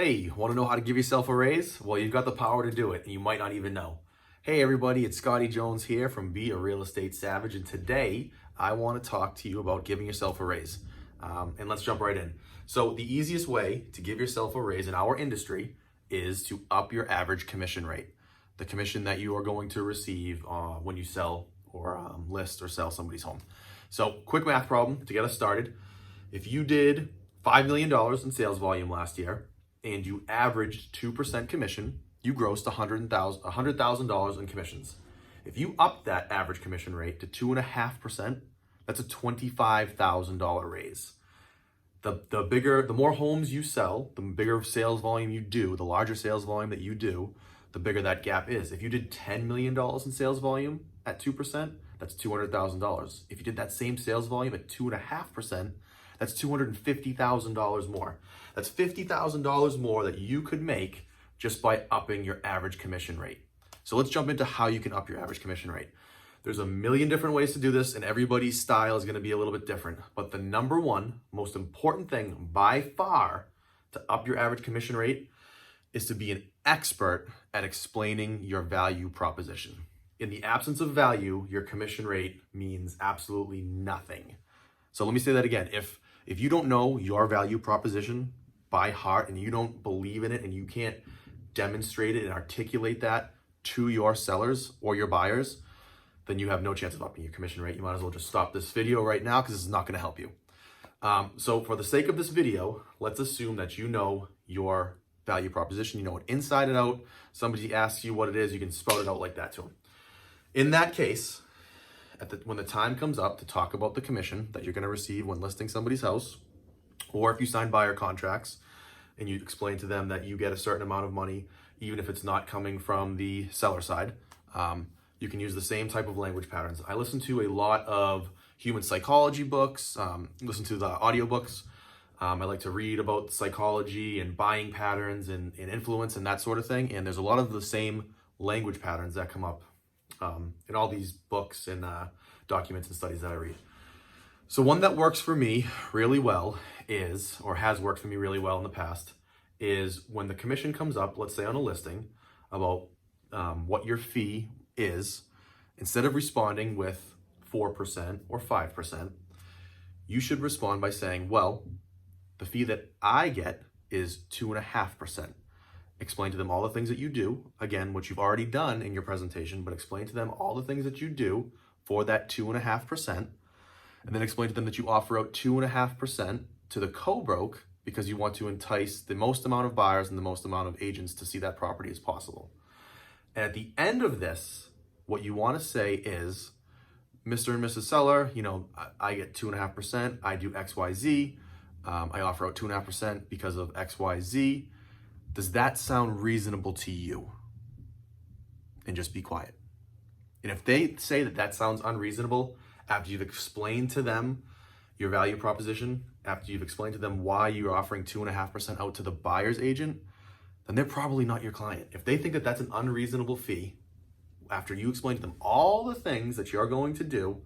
Hey, want to know how to give yourself a raise? Well, you've got the power to do it, and you might not even know. Hey, everybody, it's Scotty Jones here from Be a Real Estate Savage, and today I want to talk to you about giving yourself a raise. And let's jump right in. So, the easiest way to give yourself a raise in our industry is to up your average commission rate, the commission that you are going to receive when you sell or list or sell somebody's home. So, quick math problem to get us started. If you did $5 million in sales volume last year, and you averaged 2% commission, you grossed $100,000 in commissions. If you up that average commission rate to 2.5%, that's a $25,000 raise. The more homes you sell, the bigger sales volume you do, the larger sales volume that you do, the bigger that gap is. If you did $10 million in sales volume at 2%, that's $200,000. If you did that same sales volume at 2.5%, that's $250,000 more. That's $50,000 more that you could make just by upping your average commission rate. So let's jump into how you can up your average commission rate. There's a million different ways to do this, and everybody's style is going to be a little bit different. But the number one most important thing by far to up your average commission rate is to be an expert at explaining your value proposition. In the absence of value, your commission rate means absolutely nothing. So let me say that again. If you don't know your value proposition by heart and you don't believe in it and you can't demonstrate it and articulate that to your sellers or your buyers, then you have no chance of upping your commission rate. You might as well just stop this video right now because it's not going to help you. So for the sake of this video, let's assume that you know your value proposition. You know it inside and out. Somebody asks you what it is, you can spell it out like that to them. In that case, when the time comes up to talk about the commission that you're going to receive when listing somebody's house, or if you sign buyer contracts and you explain to them that you get a certain amount of money, even if it's not coming from the seller side, you can use the same type of language patterns. I listen to a lot of human psychology books, listen to the audiobooks. I like to read about psychology and buying patterns and influence and that sort of thing. And there's a lot of the same language patterns that come up in all these books and documents and studies that I read. So one that works for me really well is, or has worked for me really well in the past, is when the commission comes up, let's say on a listing, about what your fee is, instead of responding with 4% or 5%, you should respond by saying, well, the fee that I get is 2.5%. Explain to them all the things that you do, again, which you've already done in your presentation, but explain to them all the things that you do for that 2.5%, and then explain to them that you offer out 2.5% to the co-broke because you want to entice the most amount of buyers and the most amount of agents to see that property as possible. And at the end of this, what you want to say is, Mr. and Mrs. Seller, I get 2.5%, I do XYZ, I offer out 2.5% because of XYZ. Does that sound reasonable to you? And just be quiet. And if they say that that sounds unreasonable, after you've explained to them your value proposition, after you've explained to them why you're offering 2.5% out to the buyer's agent, then they're probably not your client. If they think that that's an unreasonable fee, after you explain to them all the things that you're going to do,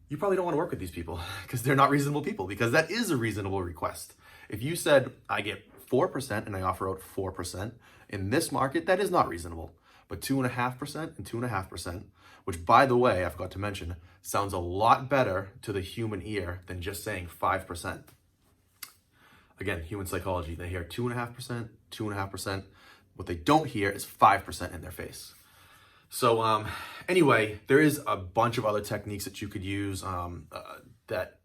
you probably don't want to work with these people because they're not reasonable people, because that is a reasonable request. If you said, I get 4% and I offer out 4%, in this market, that is not reasonable. But 2.5% and 2.5%, which, by the way, I forgot to mention, sounds a lot better to the human ear than just saying 5%. Again, human psychology, they hear 2.5%, 2.5%. What they don't hear is 5% in their face. So anyway, there is a bunch of other techniques that you could use that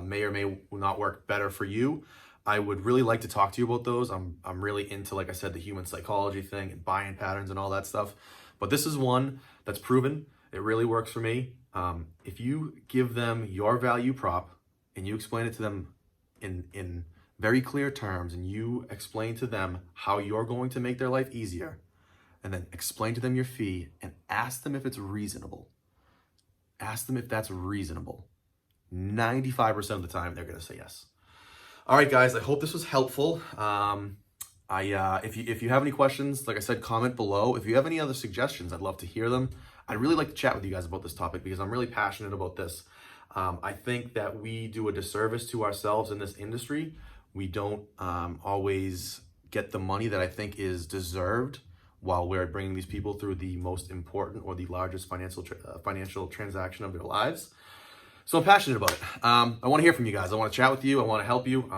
may or may not work better for you. I would really like to talk to you about those. I'm really into, like I said, the human psychology thing and buying patterns and all that stuff. But this is one that's proven. It really works for me. If you give them your value prop and you explain it to them in very clear terms, and you explain to them how you're going to make their life easier, and then explain to them your fee and ask them if it's reasonable. Ask them if that's reasonable. 95% of the time, they're going to say yes. All right, guys, I hope this was helpful. If you have any questions, like I said, comment below. If you have any other suggestions, I'd love to hear them. I'd really like to chat with you guys about this topic because I'm really passionate about this. I think that we do a disservice to ourselves in this industry. We don't always get the money that I think is deserved while we're bringing these people through the most important or the largest financial transaction of their lives. So I'm passionate about it. I want to hear from you guys. I want to chat with you. I want to help you.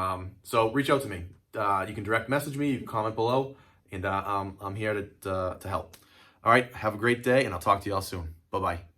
So reach out to me. You can direct message me. You can comment below, and I'm here to help. All right. Have a great day, and I'll talk to you all soon. Bye-bye.